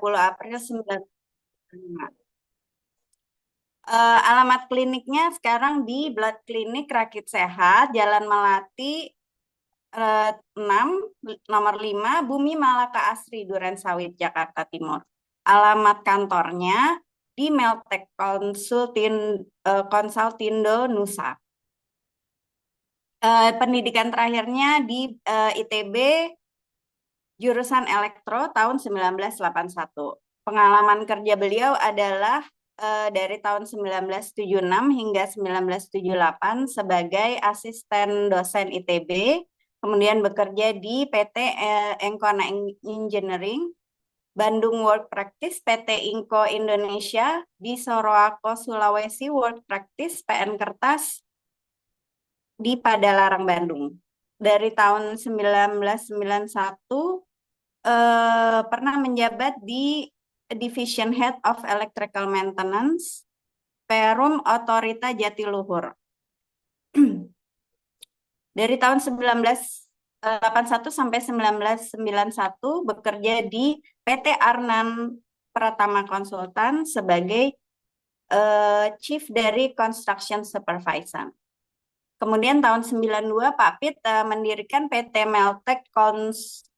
April 1995. Alamat kliniknya sekarang di Blood Clinic Rakit Sehat, Jalan Melati 6, nomor 5, Bumi Malaka Asri, Durensawit, Jakarta Timur. Alamat kantornya di Meltek Konsultindo Nusa. Pendidikan terakhirnya di ITB jurusan Elektro tahun 1981. Pengalaman kerja beliau adalah dari tahun 1976 hingga 1978 sebagai asisten dosen ITB, kemudian bekerja di PT Encona Engineering, Bandung Work Practice, PT Inco Indonesia, di Soroako Sulawesi Work Practice, PN Kertas, di Padalarang, Bandung. Dari tahun 1991 pernah menjabat di Division Head of Electrical Maintenance, Perum Otorita Jatiluhur. Dari tahun 1981 sampai 1991 bekerja di PT Arnan Pratama Konsultan sebagai Chief dari Construction Supervisor. Kemudian tahun 92 Pak Pit mendirikan PT Meltek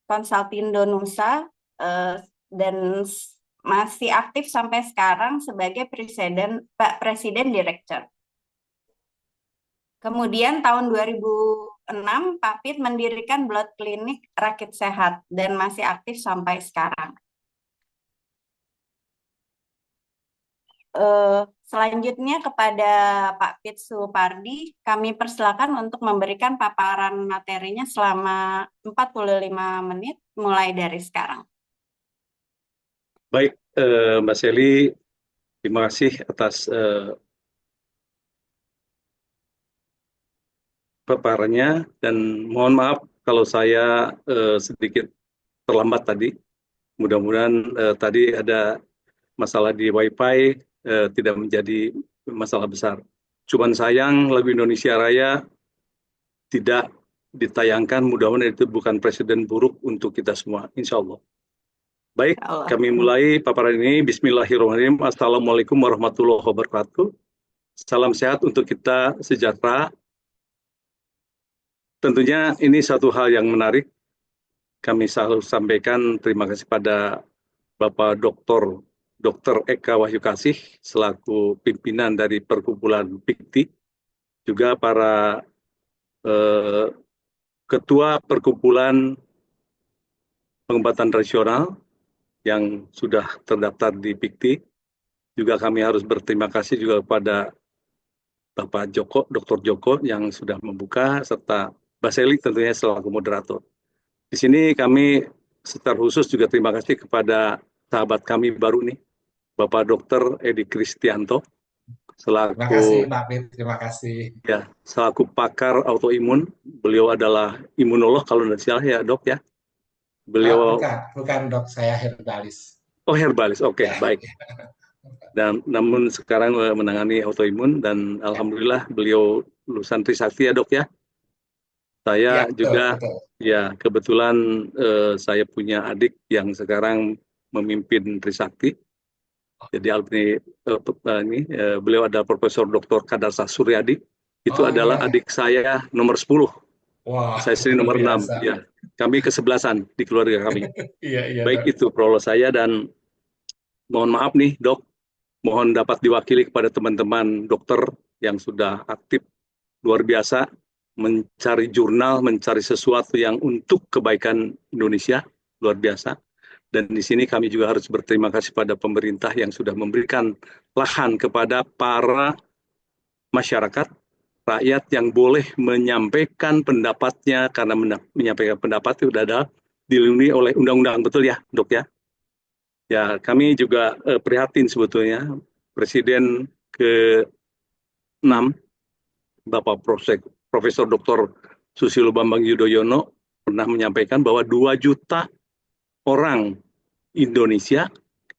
Konsultindo Nusa dan masih aktif sampai sekarang sebagai Presiden Direktur. Kemudian tahun 2006 Pak Pit mendirikan Blood Clinic Rakit Sehat dan masih aktif sampai sekarang. Selanjutnya kepada Pak Pit Supardi, kami persilakan untuk memberikan paparan materinya selama 45 menit mulai dari sekarang. Baik, Mbak Seli, terima kasih atas paparannya dan mohon maaf kalau saya sedikit terlambat tadi. Mudah-mudahan tadi ada masalah di Wi-Fi, tidak menjadi masalah besar. Cuman sayang lagu Indonesia Raya tidak ditayangkan, mudah-mudahan itu bukan presiden buruk untuk kita semua, insya Allah. Baik, kami mulai paparan ini. Bismillahirrahmanirrahim. Assalamualaikum warahmatullahi wabarakatuh. Salam sehat untuk kita sejahtera. Tentunya ini satu hal yang menarik. Kami selalu sampaikan terima kasih pada Bapak Dr. Eka Wahyu Kasih selaku pimpinan dari Perkumpulan PIKTI, juga para Ketua Perkumpulan Pengobatan Tradisional yang sudah terdaftar di PIKTI. Juga kami harus berterima kasih juga kepada Bapak Dr. Joko yang sudah membuka, serta Mbak Seli tentunya selaku moderator. Di sini kami secara khusus juga terima kasih kepada sahabat kami baru nih, Bapak Dr. Edi Kristianto, selaku terima kasih Pak Pit, terima kasih. Ya, selaku pakar autoimun. Beliau adalah imunolog kalau tidak salah ya, Dok ya. Beliau bukan Dok, saya herbalis. Oh, herbalis. Oke, ya. Baik. Dan namun sekarang menangani autoimun dan alhamdulillah beliau lulusan Trisakti ya, Dok ya. Saya ya, juga betul. Ya, kebetulan saya punya adik yang sekarang memimpin Trisakti. Jadi alumni beliau ada Profesor Dr. Kadarsa Suryadi. Itu adalah adik saya nomor 10. Wow, saya sendiri nomor 6. Ya, kami kesebelasan di keluarga kami. Baik, Dok. Itu prolog saya dan mohon maaf nih, Dok. Mohon dapat diwakili kepada teman-teman dokter yang sudah aktif luar biasa mencari jurnal, mencari sesuatu yang untuk kebaikan Indonesia luar biasa. Dan di sini kami juga harus berterima kasih pada pemerintah yang sudah memberikan lahan kepada para masyarakat, rakyat yang boleh menyampaikan pendapatnya, karena menyampaikan pendapat itu sudah ada dilindungi oleh undang-undang, betul ya, Dok ya? Ya, kami juga prihatin sebetulnya Presiden ke-6, Bapak Profesor Dr. Susilo Bambang Yudhoyono pernah menyampaikan bahwa 2 juta orang Indonesia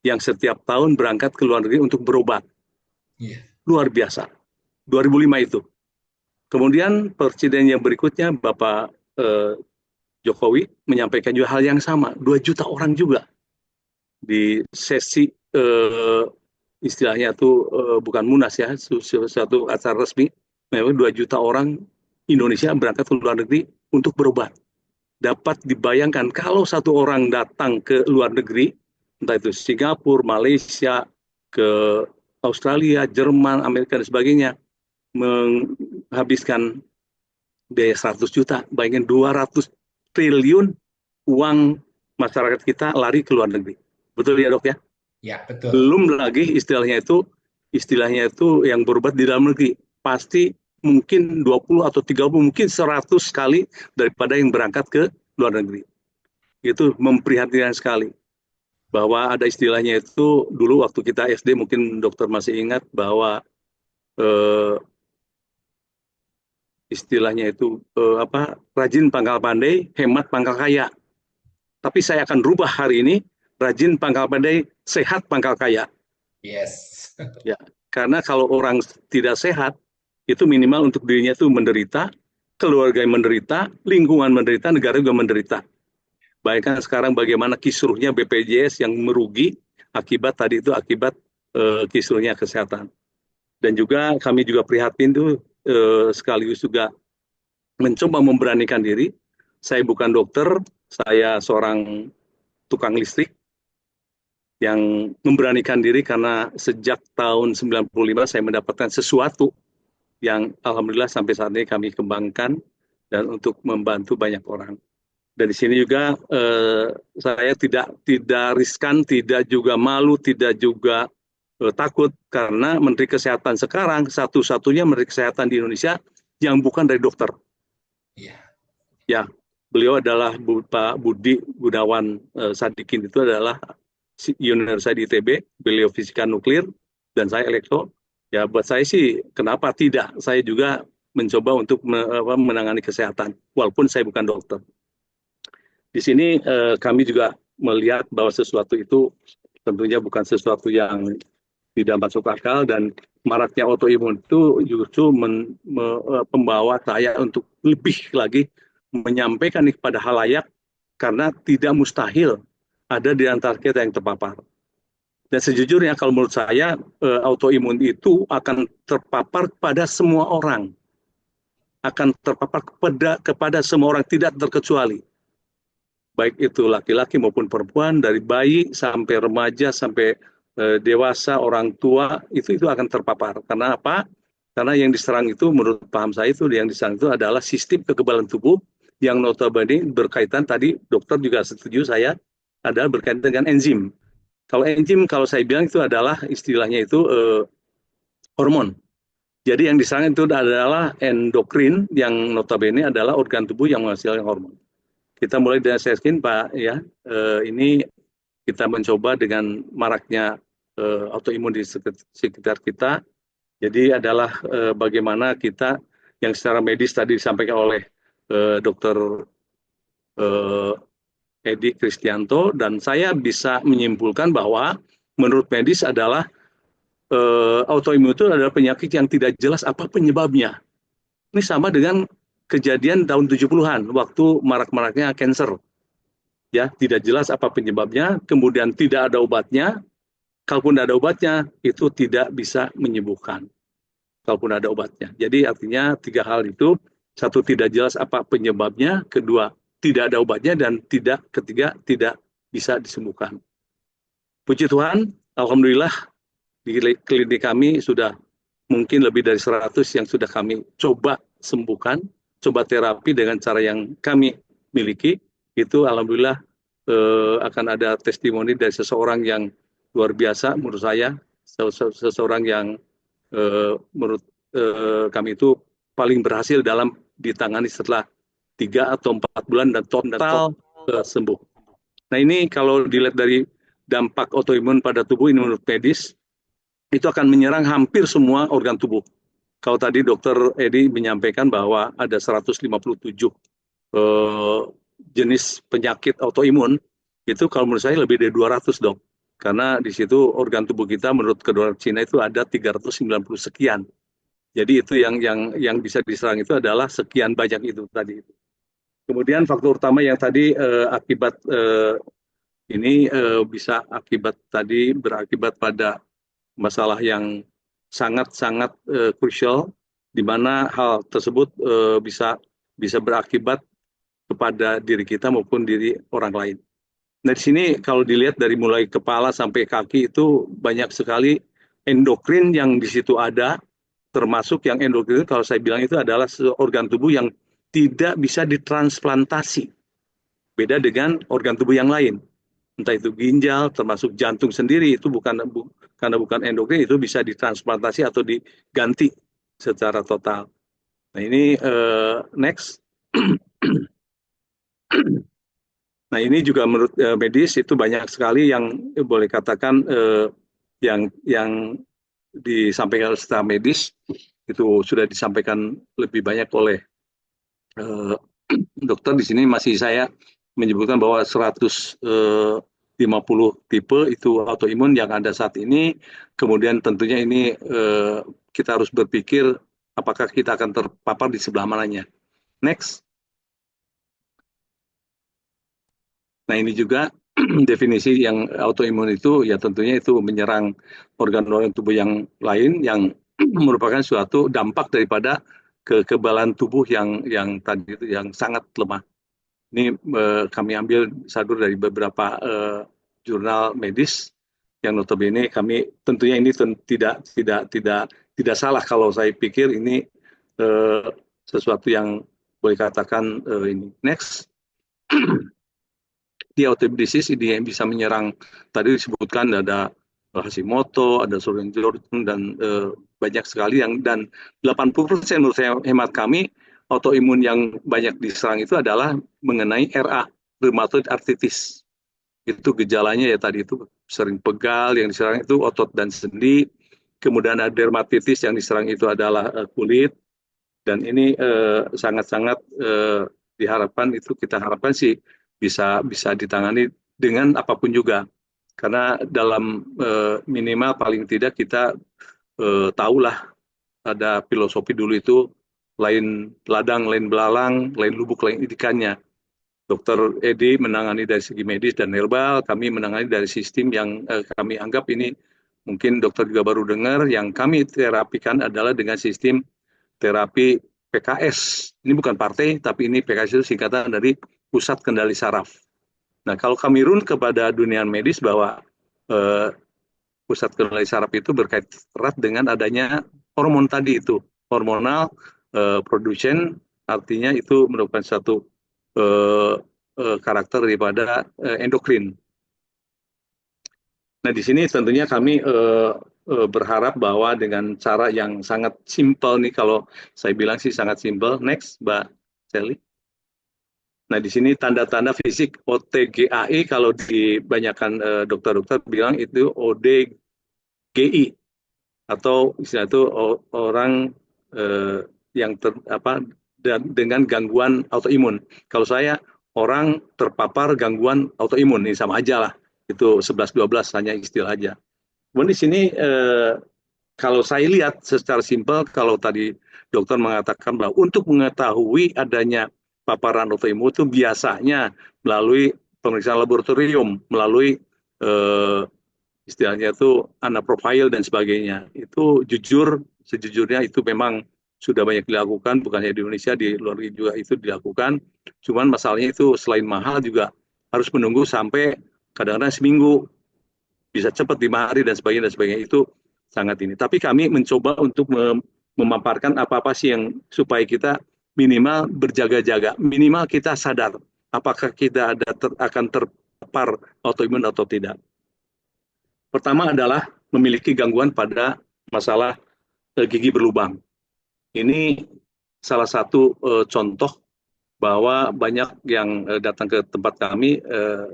yang setiap tahun berangkat ke luar negeri untuk berobat. Luar biasa. 2005 itu. Kemudian Presiden yang berikutnya, Bapak Jokowi, menyampaikan juga hal yang sama. 2 juta orang juga. di sesi istilahnya itu bukan munas ya, suatu acara resmi, memang 2 juta orang Indonesia berangkat ke luar negeri untuk berobat. Dapat dibayangkan kalau satu orang datang ke luar negeri, entah itu Singapura, Malaysia, ke Australia, Jerman, Amerika, dan sebagainya, menghabiskan biaya 100 juta, bayangin 200 triliun uang masyarakat kita lari ke luar negeri. Betul ya dok ya? Ya, betul. Belum lagi istilahnya itu yang berobat di dalam negeri. Pasti mungkin 20 atau 30, mungkin 100 kali daripada yang berangkat ke luar negeri. Itu memprihatinkan sekali. Bahwa ada istilahnya itu, dulu waktu kita SD mungkin dokter masih ingat bahwa istilahnya itu rajin pangkal pandai, hemat pangkal kaya. Tapi saya akan rubah hari ini, rajin pangkal pandai, sehat pangkal kaya. Yes. Ya, karena kalau orang tidak sehat, itu minimal untuk dirinya itu menderita, keluarga yang menderita, lingkungan menderita, negara juga menderita. Bayangkan sekarang bagaimana kisruhnya BPJS yang merugi akibat kisruhnya kesehatan. Dan juga kami juga prihatin itu sekaligus juga mencoba memberanikan diri. Saya bukan dokter, saya seorang tukang listrik yang memberanikan diri karena sejak tahun 95 saya mendapatkan sesuatu yang alhamdulillah sampai saat ini kami kembangkan dan untuk membantu banyak orang. Dan di sini juga saya tidak riskan, tidak juga malu, tidak juga takut karena Menteri Kesehatan sekarang satu-satunya Menteri Kesehatan di Indonesia yang bukan dari dokter. Iya. Ya, beliau adalah Pak Budi Gunawan Sadikin, itu adalah Universitas di ITB, beliau fisika nuklir dan saya elektro. Ya buat saya sih kenapa tidak? Saya juga mencoba untuk menangani kesehatan walaupun saya bukan dokter. Di sini kami juga melihat bahwa sesuatu itu tentunya bukan sesuatu yang tidak masuk akal, dan maraknya autoimun itu justru membawa saya untuk lebih lagi menyampaikan kepada halayak karena tidak mustahil ada di antara kita yang terpapar. Dan sejujurnya kalau menurut saya autoimun itu akan terpapar kepada semua orang. Akan terpapar kepada semua orang, tidak terkecuali. Baik itu laki-laki maupun perempuan, dari bayi sampai remaja sampai dewasa, orang tua, itu akan terpapar. Karena apa? Karena yang diserang itu menurut paham saya itu yang diserang itu adalah sistem kekebalan tubuh yang notabene berkaitan, tadi dokter juga setuju saya, adalah berkaitan dengan enzim. Kalau enzim, kalau saya bilang itu adalah istilahnya itu hormon. Jadi yang diserang itu adalah endokrin yang notabene adalah organ tubuh yang menghasilkan hormon. Kita mulai dari skin Pak ya, ini kita mencoba dengan maraknya autoimun di sekitar kita. Jadi adalah bagaimana kita yang secara medis tadi disampaikan oleh Dr. Edi Kristianto, dan saya bisa menyimpulkan bahwa menurut medis adalah autoimun itu adalah penyakit yang tidak jelas apa penyebabnya. Ini sama dengan kejadian tahun 70-an waktu marak-maraknya cancer. Ya, tidak jelas apa penyebabnya, kemudian tidak ada obatnya. Kalaupun ada obatnya, itu tidak bisa menyembuhkan. Kalaupun ada obatnya. Jadi artinya 3 hal itu, 1 tidak jelas apa penyebabnya, 2 tidak ada obatnya, dan ketiga tidak bisa disembuhkan. Puji Tuhan, alhamdulillah di klinik kami sudah mungkin lebih dari 100 yang sudah kami coba sembuhkan, coba terapi dengan cara yang kami miliki. Itu alhamdulillah akan ada testimoni dari seseorang yang luar biasa menurut saya, seseorang yang menurut kami itu paling berhasil dalam ditangani setelah 3 atau 4 bulan dan total sembuh. Nah ini kalau dilihat dari dampak autoimun pada tubuh ini menurut medis, itu akan menyerang hampir semua organ tubuh. Kalau tadi Dr. Edi menyampaikan bahwa ada 157 jenis penyakit autoimun, itu kalau menurut saya lebih dari 200 dok. Karena di situ organ tubuh kita menurut kedokteran Cina itu ada 390 sekian. Jadi itu yang bisa diserang itu adalah sekian banyak itu tadi. Kemudian faktor utama yang tadi akibat Ini bisa berakibat pada masalah yang sangat-sangat krusial, di mana hal tersebut bisa berakibat kepada diri kita maupun diri orang lain. Nah, di sini kalau dilihat dari mulai kepala sampai kaki itu banyak sekali endokrin yang di situ ada, termasuk yang endokrin kalau saya bilang itu adalah organ tubuh yang tidak bisa ditransplantasi. Beda dengan organ tubuh yang lain. Entah itu ginjal, termasuk jantung sendiri, itu karena bukan endokrin, itu bisa ditransplantasi atau diganti secara total. Nah, ini next. Nah, ini juga menurut medis itu banyak sekali yang boleh katakan yang disampaikan secara medis itu sudah disampaikan lebih banyak oleh dokter. Di sini masih saya menyebutkan bahwa 150 tipe itu autoimun yang ada saat ini. Kemudian tentunya ini kita harus berpikir apakah kita akan terpapar di sebelah mananya. Next. Nah, ini juga definisi yang autoimun itu ya tentunya itu menyerang organ-organ tubuh yang lain yang merupakan suatu dampak daripada kekebalan tubuh yang tadi itu yang sangat lemah. Ini kami ambil sadur dari beberapa jurnal medis yang notabene kami tentunya ini tidak salah kalau saya pikir ini sesuatu yang boleh katakan ini. Next. Di autoimmune disease ini yang bisa menyerang, tadi disebutkan ada Hashimoto, ada Sjogren-Jordan, dan banyak sekali dan 80% menurut saya hemat kami autoimun yang banyak diserang itu adalah mengenai RA, rheumatoid arthritis. Itu gejalanya ya tadi itu sering pegal, yang diserang itu otot dan sendi, kemudian ada dermatitis yang diserang itu adalah kulit, dan ini sangat-sangat diharapkan itu kita harapkan sih bisa ditangani dengan apapun juga, karena dalam minimal paling tidak kita tahulah ada filosofi dulu itu lain ladang, lain belalang, lain lubuk, lain idikannya. Dokter Edi menangani dari segi medis dan herbal, kami menangani dari sistem yang kami anggap ini mungkin dokter juga baru dengar, yang kami terapikan adalah dengan sistem terapi PKS. Ini bukan partai, tapi ini PKS itu singkatan dari Pusat Kendali Saraf. Nah, kalau kami run kepada dunia medis bahwa pusat kendali saraf itu berkait erat dengan adanya hormon tadi itu, hormonal production, artinya itu merupakan satu karakter daripada endokrin. Nah, di sini tentunya kami berharap bahwa dengan cara yang sangat simpel nih, kalau saya bilang sih sangat simpel. Next, Mbak Sally. Nah, di sini tanda-tanda fisik OTGAI, kalau dibanyakan dokter-dokter bilang itu ODGI, atau istilah itu orang yang dengan gangguan autoimun. Kalau saya orang terpapar gangguan autoimun, ini sama aja lah. Itu 11-12 hanya istilah aja. Kemudian di sini kalau saya lihat secara simpel, kalau tadi dokter mengatakan bahwa untuk mengetahui adanya paparan autoimun itu biasanya melalui pemeriksaan laboratorium, melalui istilahnya itu anaprofile dan sebagainya. Itu sejujurnya itu memang sudah banyak dilakukan, bukan hanya di Indonesia, di luar negeri juga itu dilakukan. Cuman masalahnya itu selain mahal juga harus menunggu sampai kadang-kadang seminggu, bisa cepat 5 hari dan sebagainya itu sangat ini. Tapi kami mencoba untuk memaparkan apa-apa sih yang supaya kita minimal berjaga-jaga, minimal kita sadar apakah kita akan terpapar autoimun atau tidak. Pertama adalah memiliki gangguan pada masalah gigi berlubang. Ini salah satu contoh bahwa banyak yang datang ke tempat kami,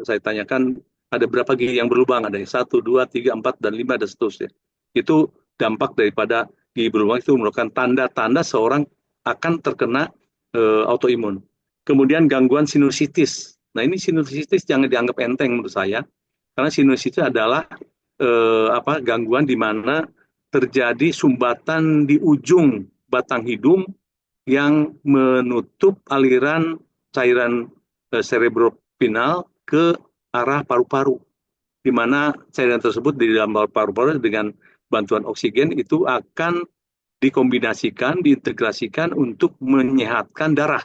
saya tanyakan ada berapa gigi yang berlubang, ada 1, 2, 3, 4, dan 5, dan seterusnya. Itu dampak daripada gigi berlubang, itu merupakan tanda-tanda seorang akan terkena autoimun. Kemudian gangguan sinusitis. Nah, ini sinusitis jangan dianggap enteng menurut saya, karena sinusitis adalah gangguan di mana terjadi sumbatan di ujung batang hidung yang menutup aliran cairan cerebrospinal ke arah paru-paru, di mana cairan tersebut di dalam paru-paru dengan bantuan oksigen itu akan dikombinasikan, diintegrasikan untuk menyehatkan darah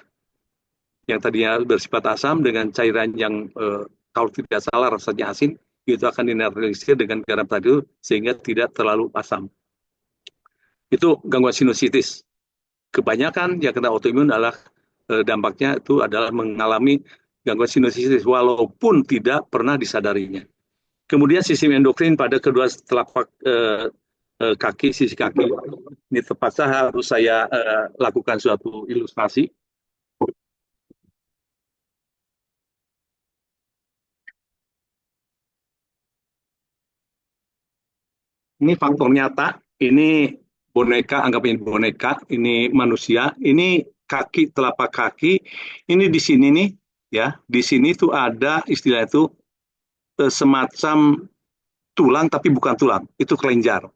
yang tadinya bersifat asam dengan cairan yang kalau tidak salah rasanya asin, itu akan dinetralisir dengan garam tadi sehingga tidak terlalu asam. Itu gangguan sinusitis. Kebanyakan yang kena autoimun adalah dampaknya itu adalah mengalami gangguan sinusitis walaupun tidak pernah disadarinya. Kemudian sistem endokrin pada kedua telapak kaki, sisi kaki. Ini terpaksa harus saya lakukan suatu ilustrasi. Ini faktor nyata, ini boneka, anggap ini boneka, ini manusia, ini kaki, telapak kaki, ini di sini nih, ya, di sini tuh ada istilah itu semacam tulang tapi bukan tulang, itu kelenjar.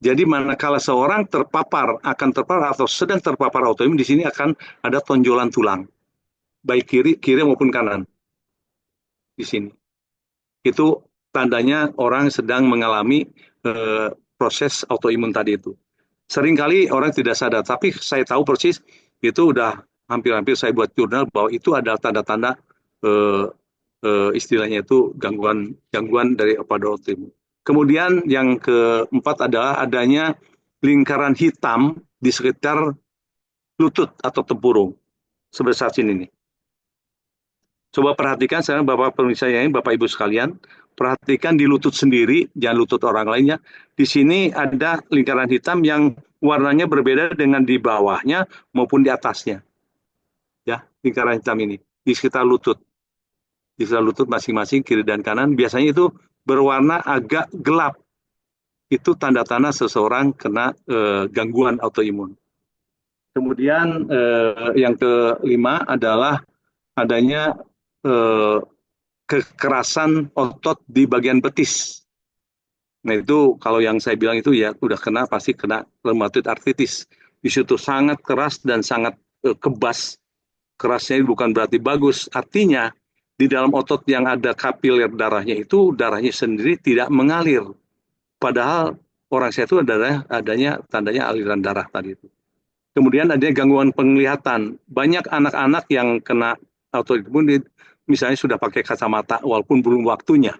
Jadi manakala seorang akan terpapar atau sedang terpapar autoimun, di sini akan ada tonjolan tulang, baik kiri maupun kanan, di sini. Itu tandanya orang sedang mengalami proses autoimun tadi itu. Seringkali orang tidak sadar, tapi saya tahu persis itu udah hampir-hampir saya buat jurnal bahwa itu adalah tanda-tanda istilahnya itu gangguan dari pada autoimun. Kemudian yang keempat adalah adanya lingkaran hitam di sekitar lutut atau tempurung sebesar sini nih. Coba perhatikan sekarang Bapak pemirsa ini, Bapak Ibu sekalian, perhatikan di lutut sendiri, jangan lutut orang lainnya. Di sini ada lingkaran hitam yang warnanya berbeda dengan di bawahnya maupun di atasnya. Ya, lingkaran hitam ini di sekitar lutut. Di sekitar lutut masing-masing kiri dan kanan biasanya itu berwarna agak gelap. Itu tanda-tanda seseorang kena gangguan autoimun. Kemudian yang kelima adalah adanya kekerasan otot di bagian betis. Nah itu kalau yang saya bilang itu ya udah kena, pasti kena rheumatoid arthritis. Di situ sangat keras dan sangat kebas. Kerasnya bukan berarti bagus. Artinya di dalam otot yang ada kapiler darahnya itu darahnya sendiri tidak mengalir. Padahal orang sehat itu adanya tandanya aliran darah tadi itu. Kemudian adanya gangguan penglihatan. Banyak anak-anak yang kena autoimun misalnya sudah pakai kacamata walaupun belum waktunya.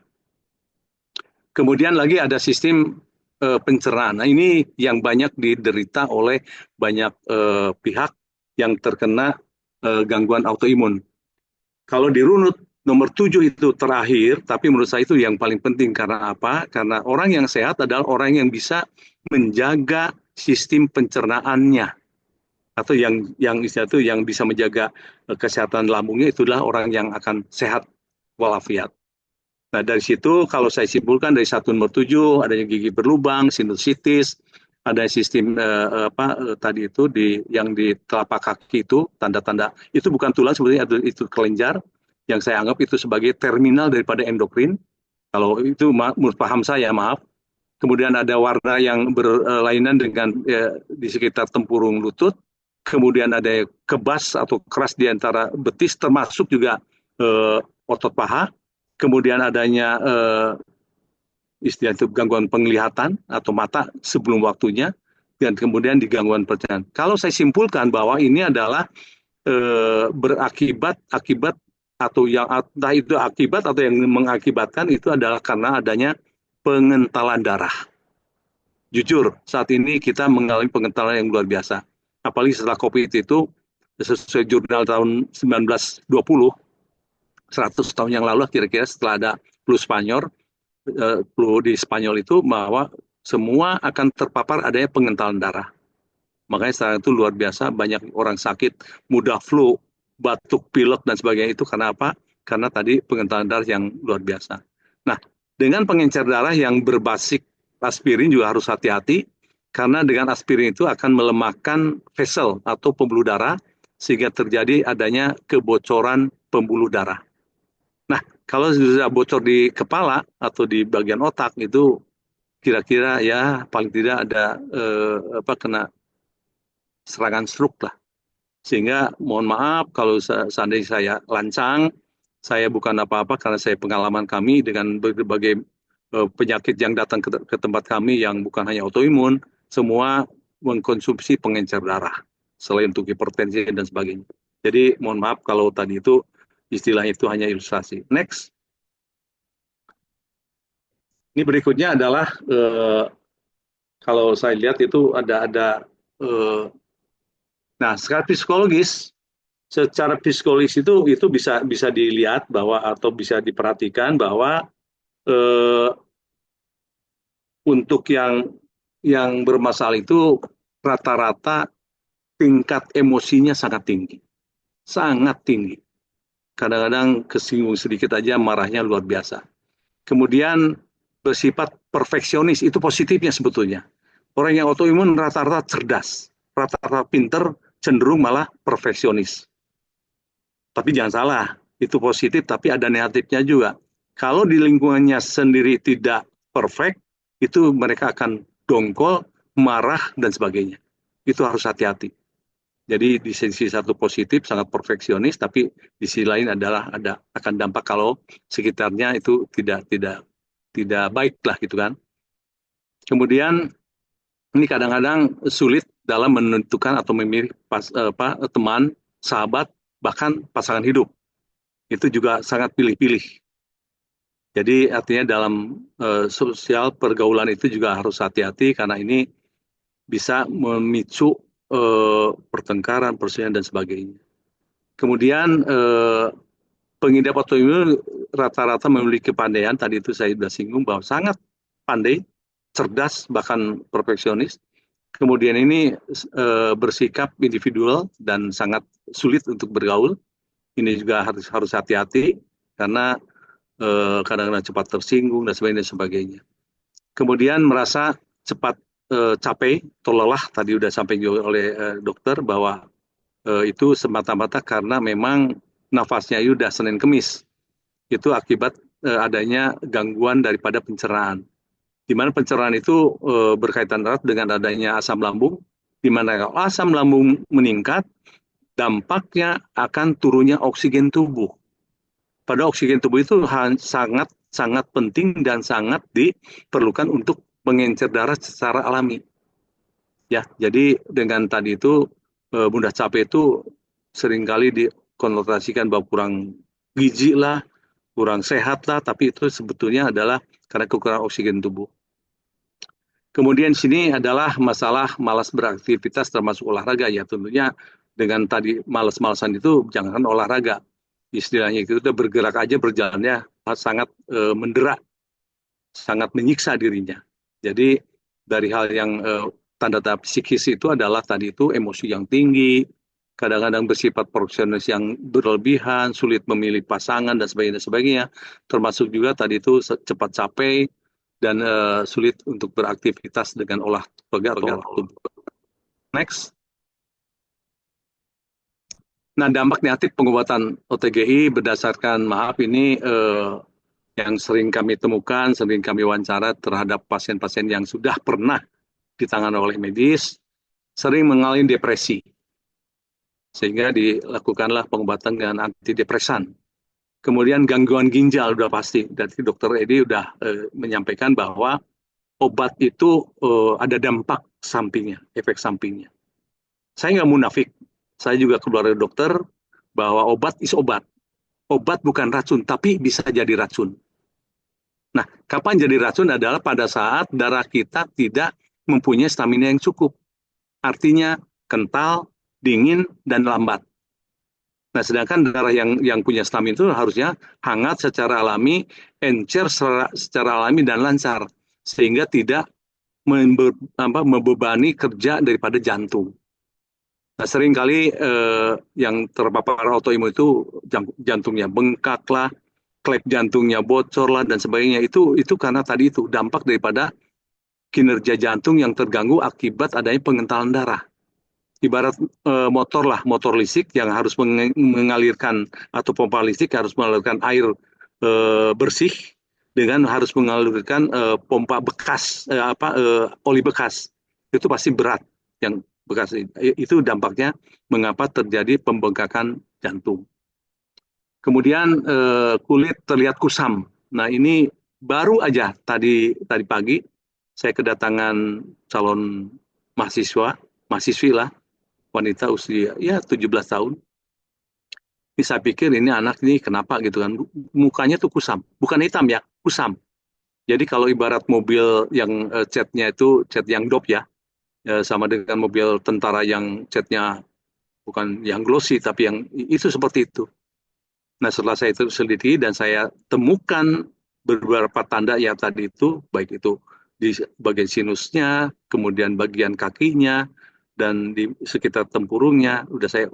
Kemudian lagi ada sistem pencernaan. Nah, ini yang banyak diderita oleh banyak pihak yang terkena gangguan autoimun. Kalau dirunut nomor 7 itu terakhir, tapi menurut saya itu yang paling penting. Karena apa? Karena orang yang sehat adalah orang yang bisa menjaga sistem pencernaannya. Atau yang istilah itu yang bisa menjaga kesehatan lambungnya, itulah orang yang akan sehat walafiat. Nah dari situ kalau saya simpulkan dari nomor 7 adanya gigi berlubang, sinusitis, ada sistem tadi itu yang di telapak kaki itu tanda-tanda itu bukan tulang sebenarnya, itu kelenjar yang saya anggap itu sebagai terminal daripada endokrin. Kalau itu menurut paham saya, maaf. Kemudian ada warna yang berlainan dengan di sekitar tempurung lutut. Kemudian ada kebas atau keras di antara betis, termasuk juga otot paha. Kemudian adanya istilah itu gangguan penglihatan atau mata sebelum waktunya, dan kemudian di gangguan pencernaan. Kalau saya simpulkan bahwa ini adalah berakibat atau yang entah itu akibat atau yang mengakibatkan itu adalah karena adanya pengentalan darah. Jujur, saat ini kita mengalami pengentalan yang luar biasa. Apalagi setelah COVID itu, sesuai jurnal tahun 1920, 100 tahun yang lalu kira-kira setelah ada flu Spanyol, flu di Spanyol itu bahwa semua akan terpapar adanya pengentalan darah. Makanya sekarang itu luar biasa, banyak orang sakit, mudah flu, batuk, pilek, dan sebagainya itu karena apa? Karena tadi pengentalan darah yang luar biasa. Nah, dengan pengencer darah yang berbasis aspirin juga harus hati-hati, karena dengan aspirin itu akan melemahkan vessel atau pembuluh darah, sehingga terjadi adanya kebocoran pembuluh darah. Nah, kalau sudah bocor di kepala atau di bagian otak itu kira-kira ya paling tidak ada kena serangan stroke lah. Sehingga mohon maaf kalau seandainya saya lancang, Saya bukan apa-apa karena saya pengalaman kami dengan berbagai penyakit yang datang ke tempat kami yang bukan hanya autoimun, semua mengkonsumsi pengencer darah, selain untuk hipertensi dan sebagainya. Jadi mohon maaf kalau tadi itu istilah itu hanya ilustrasi. Next. Ini berikutnya adalah kalau saya lihat itu ada nah secara psikologis itu bisa dilihat bahwa atau bisa diperhatikan bahwa untuk yang bermasalah itu rata-rata tingkat emosinya sangat tinggi, kadang-kadang kesinggung sedikit aja marahnya luar biasa. Kemudian bersifat perfeksionis, itu positifnya sebetulnya. Orang yang autoimun rata-rata cerdas, rata-rata pinter, cenderung malah perfeksionis. Tapi jangan salah, itu positif tapi ada negatifnya juga. Kalau di lingkungannya sendiri tidak perfect, itu mereka akan dongkol, marah, dan sebagainya. Itu harus hati-hati. Jadi di sisi satu positif, sangat perfeksionis, tapi di sisi lain adalah akan dampak kalau sekitarnya itu tidak baik lah gitu kan. Kemudian ini kadang-kadang sulit dalam menentukan atau memilih teman, sahabat, bahkan pasangan hidup. Itu juga sangat pilih-pilih. Jadi artinya dalam sosial pergaulan itu juga harus hati-hati karena ini bisa memicu pertengkaran, perselisihan dan sebagainya. Kemudian pengidap autoimun rata-rata memiliki kepandaian, tadi itu saya sudah singgung bahwa sangat pandai, cerdas, bahkan perfeksionis. Kemudian ini bersikap individual dan sangat sulit untuk bergaul. Ini juga harus hati-hati karena kadang-kadang cepat tersinggung dan sebagainya. Kemudian merasa cepat capek atau lelah, tadi sudah sampai oleh dokter bahwa itu semata-mata karena memang nafasnya sudah Senin Kemis. Itu akibat adanya gangguan daripada pencernaan. Di mana pencernaan itu berkaitan erat dengan adanya asam lambung, di mana kalau asam lambung meningkat, dampaknya akan turunnya oksigen tubuh. Pada oksigen tubuh itu sangat penting dan sangat diperlukan untuk mengencer darah secara alami. Ya, jadi dengan tadi itu mudah capek itu seringkali dikonotasikan bahwa kurang gizi lah, kurang sehat lah, tapi itu sebetulnya adalah karena kekurangan oksigen tubuh. Kemudian sini adalah masalah malas beraktivitas termasuk olahraga ya, tentunya dengan tadi malas-malasan itu jangan olahraga. Istilahnya itu udah bergerak aja berjalannya sangat mendera, sangat menyiksa dirinya. Jadi dari hal yang tanda-tanda psikis itu adalah tadi itu emosi yang tinggi, kadang-kadang bersifat perfeksionis yang berlebihan, sulit memilih pasangan dan sebagainya, termasuk juga tadi itu cepat capek dan sulit untuk beraktivitas dengan olahraga tubuh. Next. Nah, dampak negatif pengobatan OTGI berdasarkan ini yang sering kami temukan, sering kami wawancara terhadap pasien-pasien yang sudah pernah ditangani oleh medis, sering mengalami depresi. Sehingga dilakukanlah pengobatan dengan antidepresan. Kemudian gangguan ginjal sudah pasti. Dari Dr. Edi sudah menyampaikan bahwa obat itu ada dampak sampingnya, efek sampingnya. Saya nggak munafik. Saya juga keluar dari dokter bahwa obat is obat. Obat bukan racun, tapi bisa jadi racun. Nah, kapan jadi racun adalah pada saat darah kita tidak mempunyai stamina yang cukup. Artinya kental, dingin, dan lambat. Nah, sedangkan darah yang punya stamina itu harusnya hangat secara alami, encer secara alami dan lancar. Sehingga tidak membebani kerja daripada jantung. Nah, seringkali yang terpapar autoimun itu jantungnya bengkak lah, klep jantungnya bocor lah dan sebagainya. Itu karena tadi itu dampak daripada kinerja jantung yang terganggu akibat adanya pengentalan darah. Ibarat motor listrik yang harus mengalirkan atau pompa listrik harus mengalirkan air bersih dengan harus mengalirkan pompa bekas oli bekas. Itu pasti berat yang bekas itu dampaknya mengapa terjadi pembengkakan jantung. Kemudian kulit terlihat kusam. Nah, ini baru aja tadi pagi saya kedatangan calon mahasiswi lah, wanita usia ya 17 tahun. Ini saya pikir ini anak ini kenapa gitu kan. Mukanya tuh kusam, bukan hitam ya, kusam. Jadi kalau ibarat mobil yang catnya itu cat yang dop ya, sama dengan mobil tentara yang catnya bukan yang glossy tapi yang itu seperti itu. Nah, setelah saya itu selidiki dan saya temukan beberapa tanda yang tadi itu, baik itu di bagian sinusnya, kemudian bagian kakinya, dan di sekitar tempurungnya, saya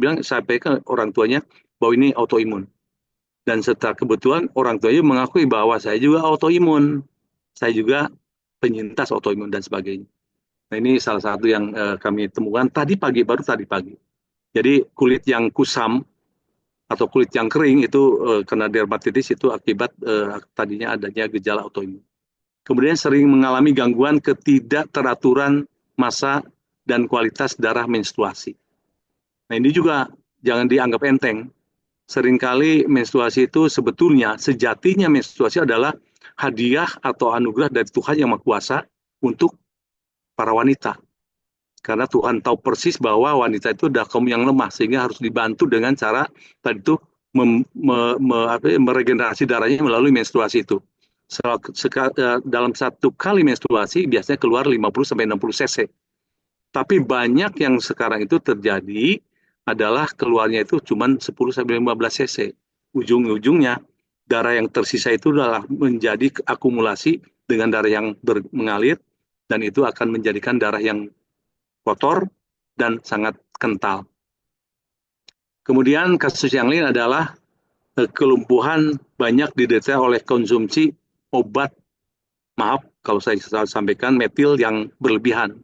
bilang, saya sampaikan orang tuanya bahwa ini autoimun. Dan setelah kebetulan orang tuanya mengakui bahwa saya juga autoimun, saya juga penyintas autoimun dan sebagainya. Nah, ini salah satu yang kami temukan baru tadi pagi. Jadi kulit yang kusam atau kulit yang kering itu karena dermatitis itu akibat tadinya adanya gejala autoimun. Kemudian sering mengalami gangguan ketidakteraturan massa dan kualitas darah menstruasi. Nah, ini juga jangan dianggap enteng. Seringkali menstruasi itu sebetulnya sejatinya menstruasi adalah hadiah atau anugerah dari Tuhan Yang Maha Kuasa untuk para wanita. Karena Tuhan tahu persis bahwa wanita itu adalah kaum yang lemah, sehingga harus dibantu dengan cara tadi itu meregenerasi darahnya melalui menstruasi itu. Dalam satu kali menstruasi biasanya keluar 50-60 cc. Tapi banyak yang sekarang itu terjadi adalah keluarnya itu cuma 10-15 cc. Ujung-ujungnya darah yang tersisa itu adalah menjadi akumulasi dengan darah yang mengalir, dan itu akan menjadikan darah yang kotor dan sangat kental. Kemudian kasus yang lain adalah kelumpuhan banyak diderita oleh konsumsi obat, maaf kalau saya sampaikan, metil yang berlebihan.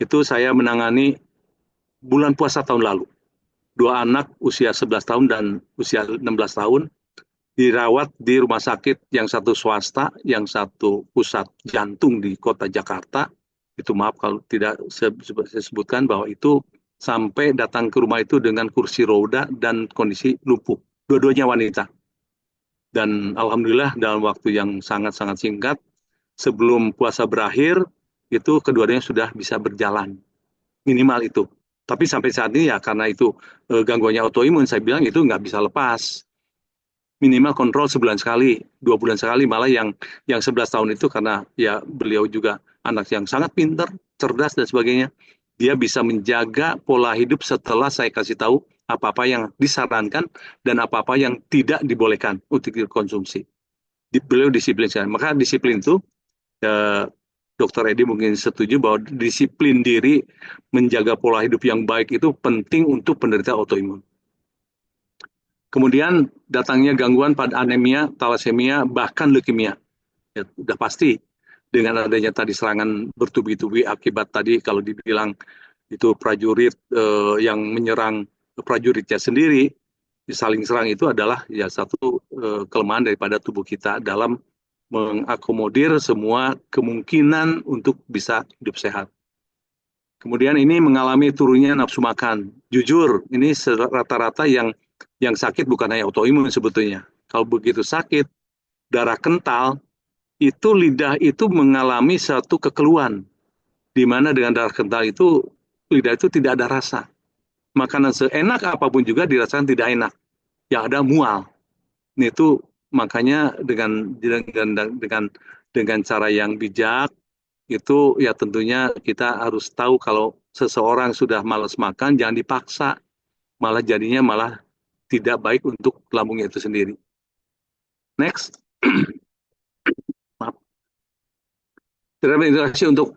Itu saya menangani bulan puasa tahun lalu. 2 anak usia 11 tahun dan usia 16 tahun dirawat di rumah sakit, yang satu swasta, yang satu pusat jantung di kota Jakarta. Itu maaf kalau tidak saya sebutkan bahwa itu sampai datang ke rumah itu dengan kursi roda dan kondisi lumpuh. Dua-duanya wanita. Dan alhamdulillah dalam waktu yang sangat-sangat singkat, sebelum puasa berakhir, itu kedua-duanya sudah bisa berjalan. Minimal itu. Tapi sampai saat ini ya karena itu gangguannya autoimun, saya bilang itu nggak bisa lepas. Minimal kontrol sebulan sekali, 2 bulan sekali, malah yang 11 tahun itu karena ya beliau juga anak yang sangat pintar, cerdas dan sebagainya, dia bisa menjaga pola hidup setelah saya kasih tahu apa-apa yang disarankan dan apa-apa yang tidak dibolehkan untuk dikonsumsi. Beliau disiplin sekali. Maka disiplin itu, Dokter Edi mungkin setuju bahwa disiplin diri menjaga pola hidup yang baik itu penting untuk penderita autoimun. Kemudian datangnya gangguan pada anemia, talasemia, bahkan leukemia. Ya, udah pasti dengan adanya tadi serangan bertubi-tubi akibat tadi kalau dibilang itu prajurit yang menyerang prajuritnya sendiri, saling serang, itu adalah ya satu kelemahan daripada tubuh kita dalam mengakomodir semua kemungkinan untuk bisa hidup sehat. Kemudian ini mengalami turunnya nafsu makan. Jujur, ini rata-rata yang sakit bukan hanya autoimun sebetulnya. Kalau begitu sakit, darah kental, itu lidah itu mengalami satu kekeluhan. Di mana dengan darah kental itu, lidah itu tidak ada rasa. Makanan seenak apapun juga dirasakan tidak enak. Yang ada mual. Itu makanya dengan cara yang bijak, itu ya tentunya kita harus tahu kalau seseorang sudah malas makan, jangan dipaksa. Malah jadinya malah tidak baik untuk lambungnya itu sendiri. Next. Maaf. Interaksi untuk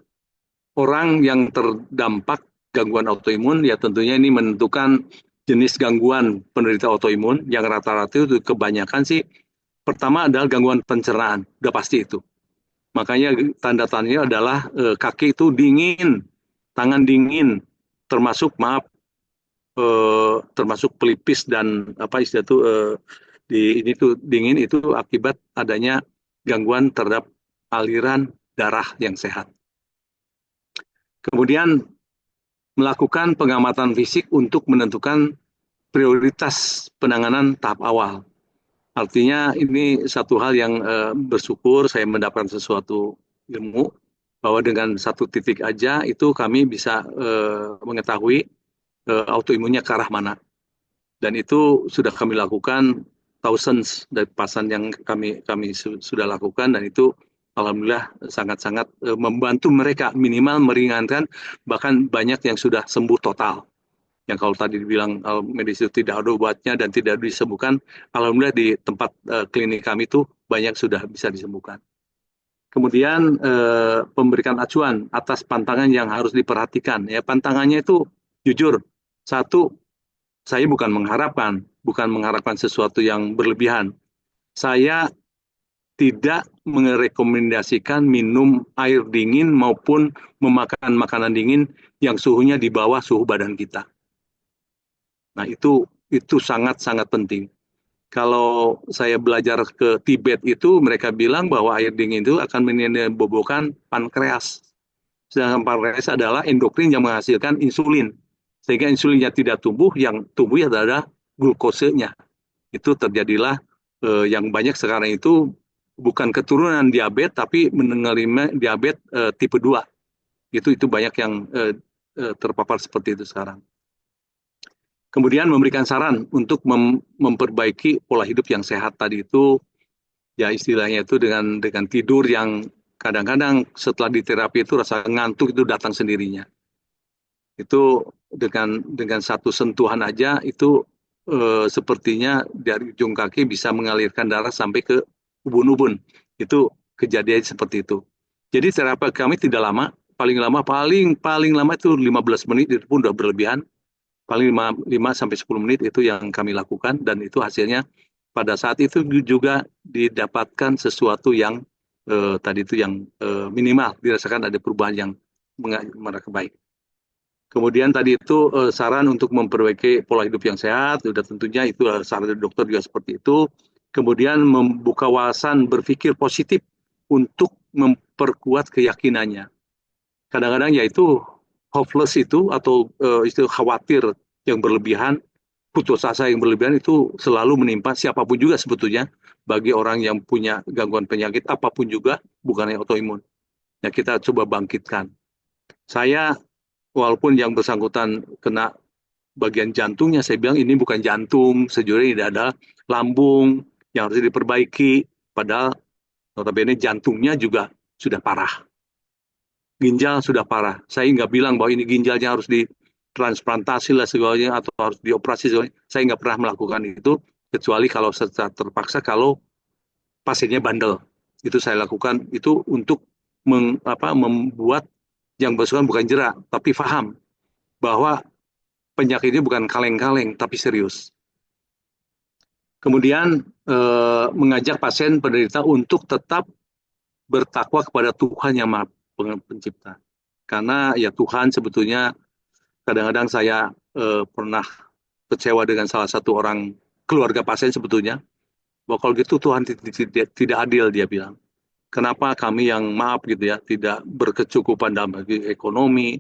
orang yang terdampak gangguan autoimun, ya tentunya ini menentukan jenis gangguan penderita autoimun, yang rata-rata itu kebanyakan sih, pertama adalah gangguan pencernaan, udah pasti itu. Makanya tanda-tandanya adalah kaki itu dingin, tangan dingin, termasuk termasuk pelipis dan apa istilah itu ini tuh dingin, itu akibat adanya gangguan terhadap aliran darah yang sehat. Kemudian melakukan pengamatan fisik untuk menentukan prioritas penanganan tahap awal. Artinya ini satu hal yang bersyukur saya mendapatkan sesuatu ilmu bahwa dengan satu titik aja itu kami bisa mengetahui autoimunnya ke arah mana. Dan itu sudah kami lakukan thousands dari pasien yang kami sudah lakukan, dan itu alhamdulillah sangat-sangat membantu mereka, minimal meringankan, bahkan banyak yang sudah sembuh total. Yang kalau tadi dibilang medis itu tidak ada obatnya dan tidak disembuhkan, alhamdulillah di tempat klinik kami itu banyak sudah bisa disembuhkan. Kemudian pemberikan acuan atas pantangan yang harus diperhatikan. Ya, pantangannya itu jujur, satu, saya bukan mengharapkan sesuatu yang berlebihan. Saya tidak merekomendasikan minum air dingin maupun memakan makanan dingin yang suhunya di bawah suhu badan kita. Nah, itu sangat-sangat penting. Kalau saya belajar ke Tibet itu, mereka bilang bahwa air dingin itu akan menimbulkan pankreas. Sedangkan pankreas adalah endokrin yang menghasilkan insulin. Sehingga insulinnya tidak tumbuh, yang tumbuh adalah glukosenya. Itu terjadilah yang banyak sekarang itu bukan keturunan diabetes, tapi mengalami diabetes tipe 2. Itu banyak yang terpapar seperti itu sekarang. Kemudian memberikan saran untuk memperbaiki pola hidup yang sehat tadi itu, ya istilahnya itu dengan tidur yang kadang-kadang setelah diterapi itu rasa ngantuk itu datang sendirinya. Itu dengan satu sentuhan aja itu sepertinya dari ujung kaki bisa mengalirkan darah sampai ke ubun-ubun. Itu kejadian seperti itu. Jadi terapi kami tidak lama, paling lama itu 15 menit, itu pun sudah berlebihan. Paling 5 sampai 10 menit itu yang kami lakukan, dan itu hasilnya pada saat itu juga didapatkan sesuatu yang tadi itu yang minimal dirasakan ada perubahan yang mereka baik. Kemudian tadi itu saran untuk memperbaiki pola hidup yang sehat, sudah tentunya itu saran dari dokter juga seperti itu. Kemudian membuka wawasan berpikir positif untuk memperkuat keyakinannya. Kadang-kadang yaitu hopeless itu atau istilah khawatir yang berlebihan, putus asa yang berlebihan itu selalu menimpa siapapun juga sebetulnya, bagi orang yang punya gangguan penyakit apapun juga, bukan hanya autoimun. Ya, kita coba bangkitkan. Saya walaupun yang bersangkutan kena bagian jantungnya, saya bilang ini bukan jantung, sejujurnya ini ada lambung yang harus diperbaiki, padahal notabene jantungnya juga sudah parah. Ginjal sudah parah. Saya nggak bilang bahwa ini ginjalnya harus ditransplantasi lah segalanya atau harus dioperasi segalanya. Saya nggak pernah melakukan itu, kecuali kalau secara terpaksa, kalau pasiennya bandel. Itu saya lakukan itu untuk membuat yang bersangkutan bukan jerak, tapi paham bahwa penyakit ini bukan kaleng-kaleng, tapi serius. Kemudian mengajak pasien penderita untuk tetap bertakwa kepada Tuhan yang Maha Pencipta. Karena ya Tuhan sebetulnya, kadang-kadang saya pernah kecewa dengan salah satu orang keluarga pasien sebetulnya, bahwa kalau gitu Tuhan tidak adil, dia bilang. Kenapa kami yang maaf gitu ya, tidak berkecukupan dalam bagi ekonomi,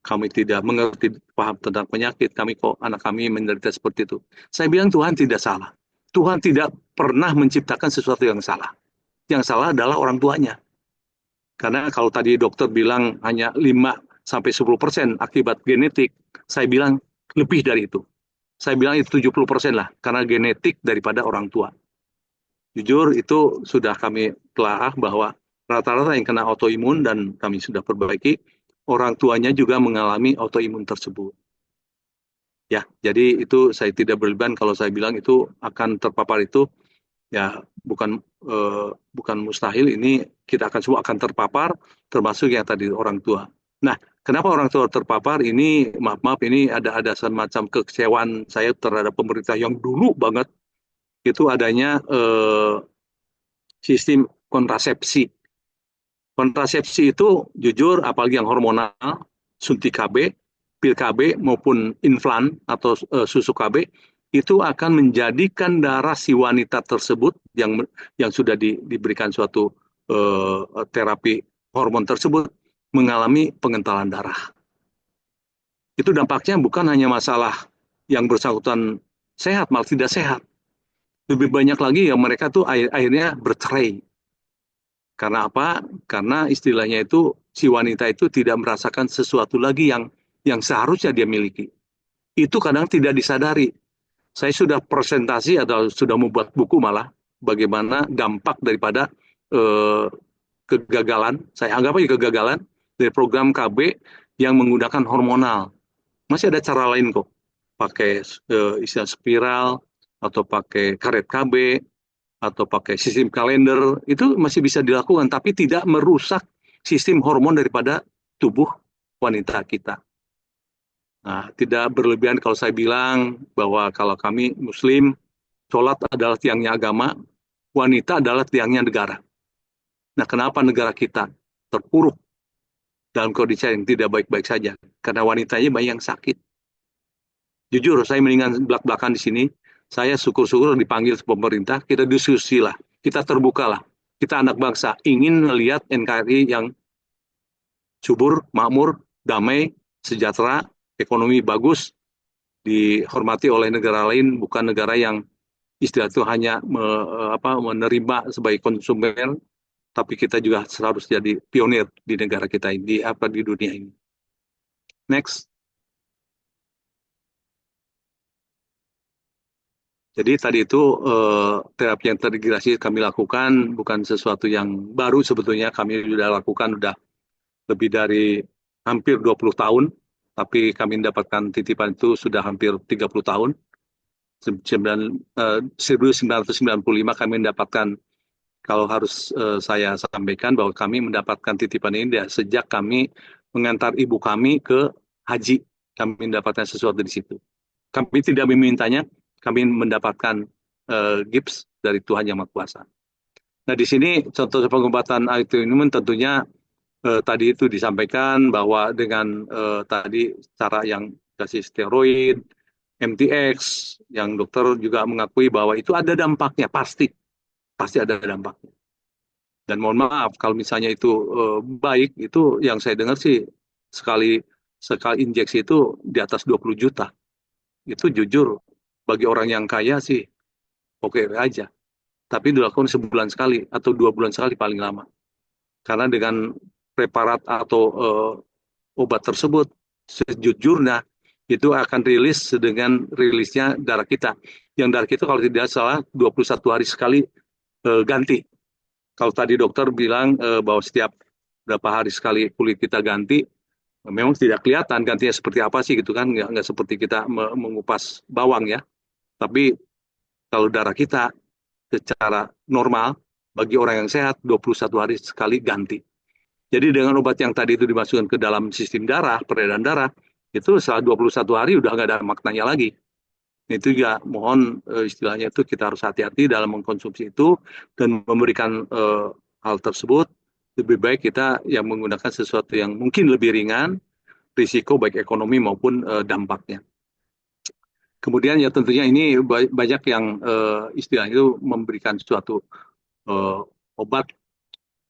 kami tidak mengerti paham tentang penyakit, anak kami menderita seperti itu. Saya bilang Tuhan tidak salah. Tuhan tidak pernah menciptakan sesuatu yang salah. Yang salah adalah orang tuanya. Karena kalau tadi dokter bilang hanya 5-10% akibat genetik, saya bilang lebih dari itu. Saya bilang itu 70% lah, karena genetik daripada orang tua. Jujur itu sudah kami telah bahwa rata-rata yang kena autoimun, dan kami sudah perbaiki, orang tuanya juga mengalami autoimun tersebut. Ya, jadi itu saya tidak berlebihan kalau saya bilang itu akan terpapar itu, ya bukan mustahil, ini kita akan semua akan terpapar, termasuk yang tadi orang tua. Nah, kenapa orang tua terpapar ini? Maaf ini ada semacam kekecewaan saya terhadap pemerintah yang dulu banget itu adanya sistem kontrasepsi. Kontrasepsi itu jujur, apalagi yang hormonal, suntik KB, pil KB maupun inflan atau susu KB, itu akan menjadikan darah si wanita tersebut yang sudah diberikan suatu terapi hormon tersebut mengalami pengentalan darah. Itu dampaknya bukan hanya masalah yang bersangkutan sehat, malah tidak sehat. Lebih banyak lagi yang mereka tuh akhirnya bercerai. Karena apa? Karena istilahnya itu si wanita itu tidak merasakan sesuatu lagi yang seharusnya dia miliki. Itu kadang tidak disadari. Saya sudah presentasi atau sudah membuat buku malah bagaimana dampak daripada eh, kegagalan, saya anggap aja kegagalan dari program KB yang menggunakan hormonal. Masih ada cara lain kok, pakai istilah spiral atau pakai karet KB atau pakai sistem kalender, itu masih bisa dilakukan, tapi tidak merusak sistem hormon daripada tubuh wanita kita. Nah, tidak berlebihan kalau saya bilang bahwa kalau kami Muslim, sholat adalah tiangnya agama, wanita adalah tiangnya negara. Nah, kenapa negara kita terpuruk dalam kondisi yang tidak baik-baik saja? Karena wanitanya banyak yang sakit. Jujur, saya mendingan belak-belakan di sini. Saya syukur-syukur dipanggil ke pemerintah, kita diskusi lah, kita terbuka lah. Kita anak bangsa ingin melihat NKRI yang subur, makmur, damai, sejahtera, ekonomi bagus, dihormati oleh negara lain, bukan negara yang istilah itu hanya menerima sebagai konsumen, tapi kita juga harus jadi pionir di negara kita ini, di dunia ini. Next. Jadi tadi itu terapi yang terintegrasi kami lakukan bukan sesuatu yang baru sebetulnya, kami sudah lakukan sudah lebih dari hampir 20 tahun, tapi kami mendapatkan titipan itu sudah hampir 30 tahun. 1995 kami mendapatkan, kalau harus saya sampaikan bahwa kami mendapatkan titipan ini sejak kami mengantar ibu kami ke haji, kami mendapatkan sesuatu di situ. Kami tidak memintanya, kami mendapatkan gips dari Tuhan Yang Maha Kuasa. Nah di sini contoh pengobatan autoimun tentunya tadi itu disampaikan bahwa dengan tadi cara yang kasih steroid, MTX, yang dokter juga mengakui bahwa itu ada dampaknya, pasti ada dampaknya. Dan mohon maaf kalau misalnya itu baik, itu yang saya dengar sih sekali injeksi itu di atas 20 juta. Itu jujur bagi orang yang kaya sih oke aja. Tapi dilakukan sebulan sekali atau 2 bulan sekali paling lama. Karena dengan preparat atau obat tersebut sejujurnya itu akan rilis dengan rilisnya darah kita. Yang darah kita kalau tidak salah 21 hari sekali ganti. Kalau tadi dokter bilang bahwa setiap berapa hari sekali kulit kita ganti, memang tidak kelihatan gantinya seperti apa sih gitu kan, nggak seperti kita mengupas bawang ya. Tapi kalau darah kita secara normal, bagi orang yang sehat, 21 hari sekali ganti. Jadi dengan obat yang tadi itu dimasukkan ke dalam sistem darah, peredaran darah, itu setelah 21 hari udah nggak ada maknanya lagi. Itu juga mohon istilahnya itu kita harus hati-hati dalam mengkonsumsi itu dan memberikan hal tersebut. Lebih baik kita yang menggunakan sesuatu yang mungkin lebih ringan, risiko baik ekonomi maupun dampaknya. Kemudian ya tentunya ini banyak yang istilahnya itu memberikan suatu obat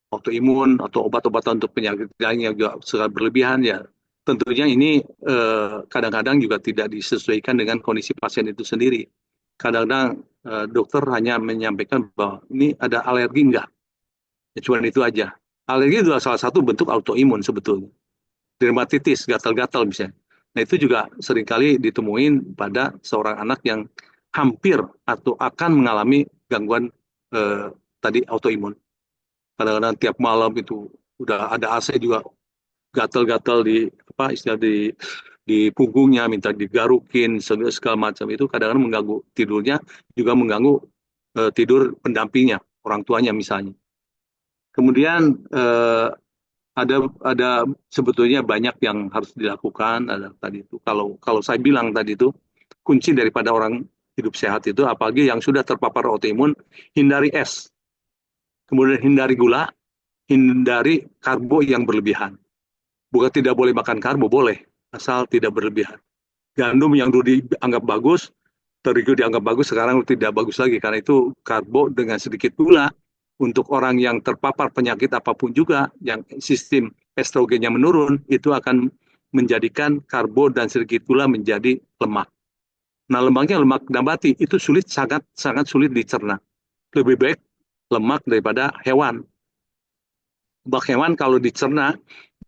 autoimun atau obat-obatan untuk penyakit lain yang juga sangat berlebihan ya. Tentunya ini kadang-kadang juga tidak disesuaikan dengan kondisi pasien itu sendiri. Kadang-kadang dokter hanya menyampaikan bahwa ini ada alergi enggak. Ya, cuma itu aja. Alergi adalah salah satu bentuk autoimun sebetulnya. Dermatitis, gatal-gatal misalnya. Nah itu juga seringkali ditemuin pada seorang anak yang hampir atau akan mengalami gangguan tadi autoimun. Kadang-kadang tiap malam itu udah ada AC juga gatal-gatal di istilah di punggungnya, minta digarukin segala macam, itu kadang-kadang mengganggu tidurnya, juga mengganggu tidur pendampingnya, orang tuanya misalnya. Kemudian ada sebetulnya banyak yang harus dilakukan. Ada tadi itu kalau saya bilang tadi itu kunci daripada orang hidup sehat itu, apalagi yang sudah terpapar autoimun, hindari es, kemudian hindari gula, hindari karbo yang berlebihan. Bukan tidak boleh makan karbo, boleh, asal tidak berlebihan. Gandum yang dulu dianggap bagus, terigu dianggap bagus, sekarang tidak bagus lagi karena itu karbo dengan sedikit gula. Untuk orang yang terpapar penyakit apapun juga, yang sistem estrogennya menurun, itu akan menjadikan karbo dan sedikit gula menjadi lemak. Nah, lemaknya lemak nabati itu sangat sulit dicerna. Lebih baik lemak daripada hewan. Lemak hewan kalau dicerna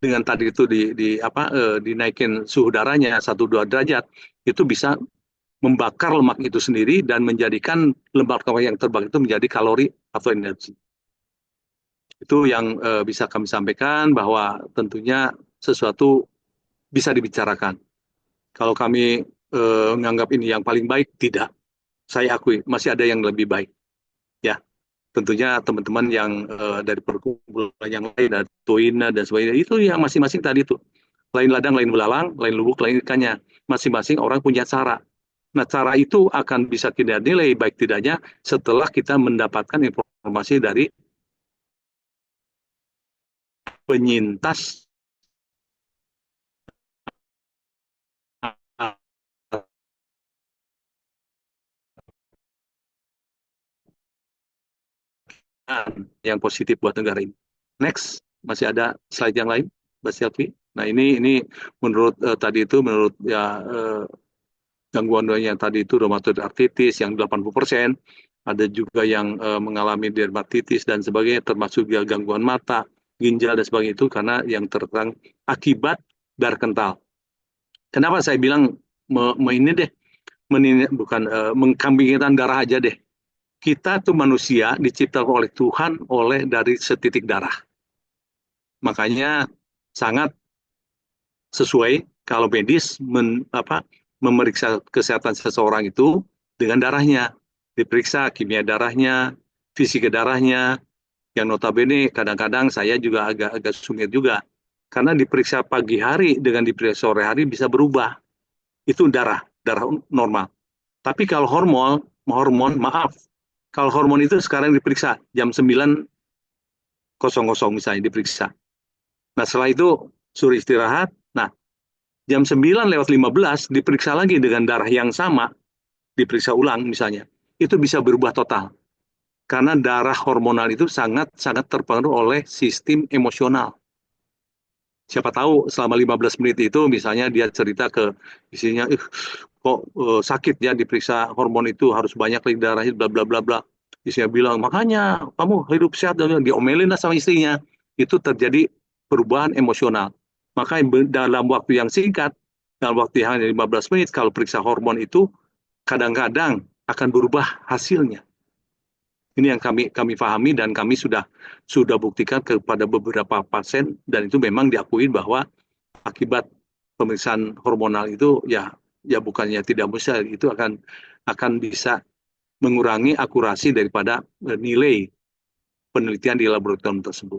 dengan tadi itu dinaikin suhu darahnya 1-2 derajat, itu bisa membakar lemak itu sendiri dan menjadikan lemak yang terbakar itu menjadi kalori atau energi. Itu yang bisa kami sampaikan, bahwa tentunya sesuatu bisa dibicarakan. Kalau kami menganggap ini yang paling baik, tidak. Saya akui masih ada yang lebih baik. Ya, tentunya teman-teman yang dari perkumpulan yang lain, dari Toina dan sebagainya, itu yang masing-masing tadi itu. Lain ladang, lain belalang, lain lubuk, lain ikannya. Masing-masing orang punya cara. Nah, cara itu akan bisa kita nilai baik tidaknya setelah kita mendapatkan informasi dari penyintas yang positif buat negara ini. Next, masih ada slide yang lain, Mbak Selvi. Nah, ini menurut tadi itu, menurut gangguan yang tadi itu rheumatoid arthritis yang 80%, ada juga yang mengalami dermatitis dan sebagainya, termasuk juga gangguan mata, ginjal dan sebagainya, itu karena yang terserang akibat darah kental. Kenapa saya bilang ini deh, mengkambingkan darah aja deh. Kita tuh manusia diciptakan oleh Tuhan dari setitik darah. Makanya sangat sesuai kalau medis memeriksa kesehatan seseorang itu dengan darahnya. Diperiksa kimia darahnya, fisika darahnya, yang notabene kadang-kadang saya juga agak sumir juga. Karena diperiksa pagi hari dengan diperiksa sore hari bisa berubah. Itu darah normal. Tapi kalau hormon, kalau hormon itu sekarang diperiksa jam 9.00 misalnya diperiksa. Nah, setelah itu suruh istirahat. Nah, jam 9:15 diperiksa lagi dengan darah yang sama, diperiksa ulang misalnya. Itu bisa berubah total. Karena darah hormonal itu sangat terpengaruh oleh sistem emosional. Siapa tahu selama 15 menit itu misalnya dia cerita ke isinya, kok sakit ya, diperiksa hormon itu harus banyak lagi darahnya, bla bla bla bla. Istrinya bilang, makanya kamu hidup sehat, dan diomelin sama istrinya. Itu terjadi perubahan emosional. Maka dalam waktu yang singkat, dalam waktu yang hanya 15 menit, kalau periksa hormon itu kadang-kadang akan berubah hasilnya. Ini yang kami pahami dan kami sudah buktikan kepada beberapa pasien, dan itu memang diakui bahwa akibat pemeriksaan hormonal itu ya bukannya tidak bisa, itu akan bisa mengurangi akurasi daripada nilai penelitian di laboratorium tersebut.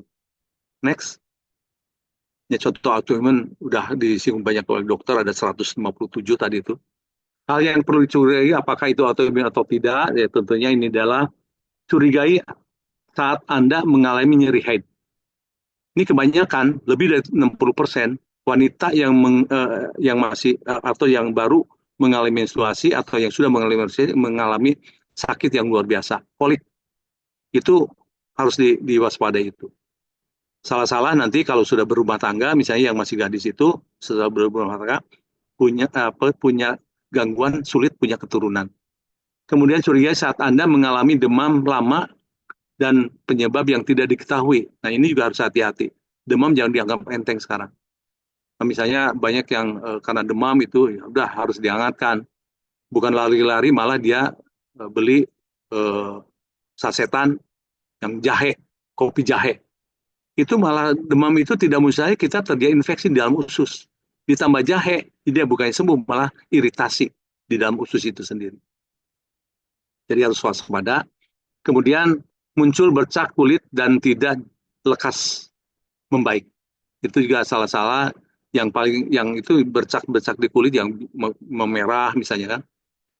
Next. Ya, contoh autoimun udah disinggung banyak oleh dokter, ada 157 tadi itu. Hal yang perlu dicurigai apakah itu autoimun atau tidak, ya tentunya ini adalah curigai saat Anda mengalami nyeri haid. Ini kebanyakan, lebih dari 60% wanita yang masih atau yang baru mengalami menstruasi atau yang sudah mengalami sakit yang luar biasa, kolik. Itu harus diwaspadai itu. Salah-salah nanti kalau sudah berumah tangga, misalnya yang masih gadis itu setelah berumah tangga punya gangguan, sulit punya keturunan. Kemudian curiga saat Anda mengalami demam lama dan penyebab yang tidak diketahui. Nah, ini juga harus hati-hati. Demam jangan dianggap enteng sekarang. Nah, misalnya banyak yang karena demam itu ya udah harus dihangatkan. Bukan lari-lari, malah dia beli sasetan yang jahe, kopi jahe. Itu malah demam itu tidak mustahil kita terjadi infeksi di dalam usus. Ditambah jahe, dia bukannya sembuh, malah iritasi di dalam usus itu sendiri. Jadi harus waspada. Kemudian muncul bercak kulit dan tidak lekas membaik. Itu juga salah-salah yang itu bercak-bercak di kulit yang memerah misalnya kan.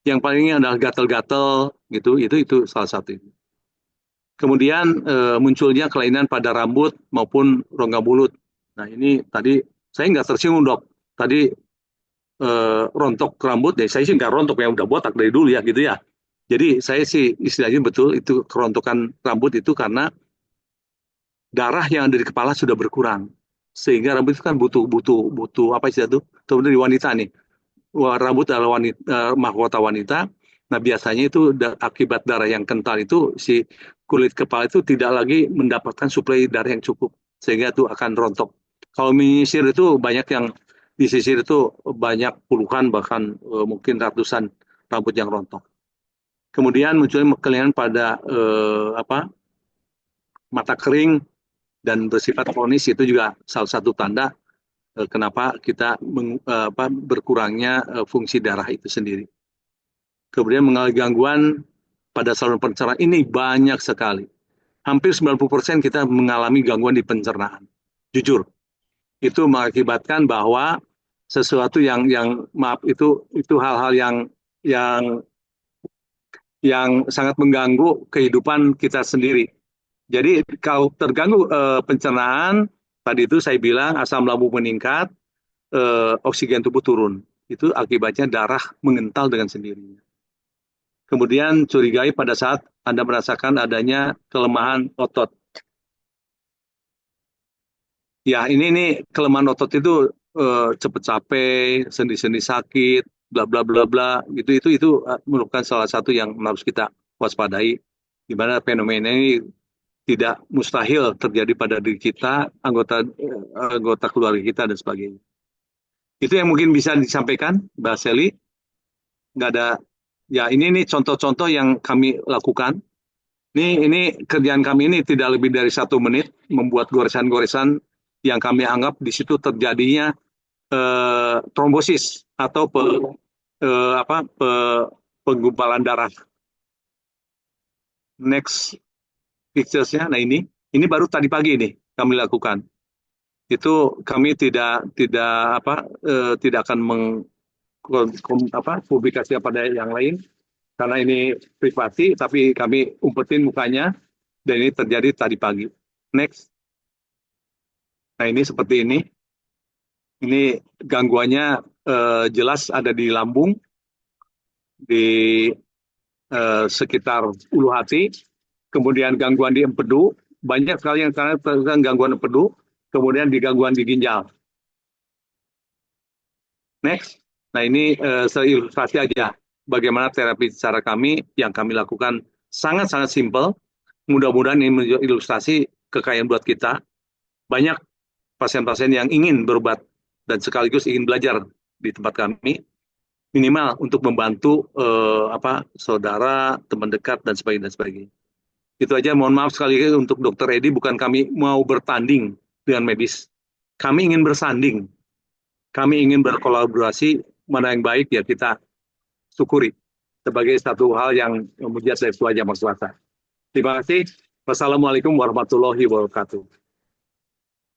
Yang palingnya adalah gatal-gatal gitu, itu salah satu. Kemudian munculnya kelainan pada rambut maupun rongga mulut. Nah, ini tadi saya nggak tersinggung, Dok. Tadi rontok rambut, saya sih nggak rontok, yang udah botak dari dulu ya gitu ya. Jadi saya sih istilahnya betul itu kerontokan rambut itu karena darah yang ada di kepala sudah berkurang, sehingga rambut itu kan butuh apa sih itu? Terutama di wanita nih, rambut adalah mahkota wanita. Nah, biasanya itu akibat darah yang kental itu si kulit kepala itu tidak lagi mendapatkan suplai darah yang cukup sehingga itu akan rontok. Kalau menyisir itu banyak yang disisir itu banyak puluhan bahkan mungkin ratusan rambut yang rontok. Kemudian munculnya kelainan pada mata kering dan bersifat kronis, itu juga salah satu tanda kenapa kita berkurangnya fungsi darah itu sendiri. Kemudian mengalami gangguan pada saluran pencernaan ini banyak sekali. Hampir 90% kita mengalami gangguan di pencernaan. Jujur, itu mengakibatkan bahwa sesuatu yang maaf itu hal-hal yang sangat mengganggu kehidupan kita sendiri. Jadi kalau terganggu pencernaan, tadi itu saya bilang asam lambung meningkat, oksigen tubuh turun. Itu akibatnya darah mengental dengan sendirinya. Kemudian curigai pada saat Anda merasakan adanya kelemahan otot. Ya, ini kelemahan otot itu cepat capek, sendi-sendi sakit, bla bla bla bla, itu merupakan salah satu yang harus kita waspadai, di mana fenomena ini tidak mustahil terjadi pada diri kita, anggota keluarga kita dan sebagainya. Itu yang mungkin bisa disampaikan, Mbak Seli. Nggak ada. Ya, ini contoh-contoh yang kami lakukan. Ini kerjaan kami ini tidak lebih dari 1 menit membuat goresan-goresan yang kami anggap di situ terjadinya trombosis atau penggumpalan darah. Next pictures-nya. Nah, ini baru tadi pagi ini kami lakukan. Itu kami tidak akan publikasi pada yang lain karena ini privasi, tapi kami umpetin mukanya dan ini terjadi tadi pagi. Next. Nah, ini seperti ini. Ini gangguannya jelas ada di lambung, di sekitar ulu hati, kemudian gangguan di empedu, banyak sekali yang terkena gangguan empedu, kemudian di gangguan di ginjal. Next. Nah, ini seilustrasi aja bagaimana terapi cara kami yang kami lakukan sangat-sangat simpel. Mudah-mudahan ini menjadi ilustrasi kekayaan buat kita. Banyak pasien-pasien yang ingin berobat dan sekaligus ingin belajar di tempat kami, minimal untuk membantu saudara, teman dekat dan sebagainya. Itu aja. Mohon maaf sekali untuk Dr. Edi, bukan kami mau bertanding dengan medis. Kami ingin bersanding. Kami ingin berkolaborasi, mana yang baik ya kita syukuri sebagai satu hal yang mujizat dari Tuhan Yang Maha Kuasa. Terima kasih. Wassalamualaikum warahmatullahi wabarakatuh.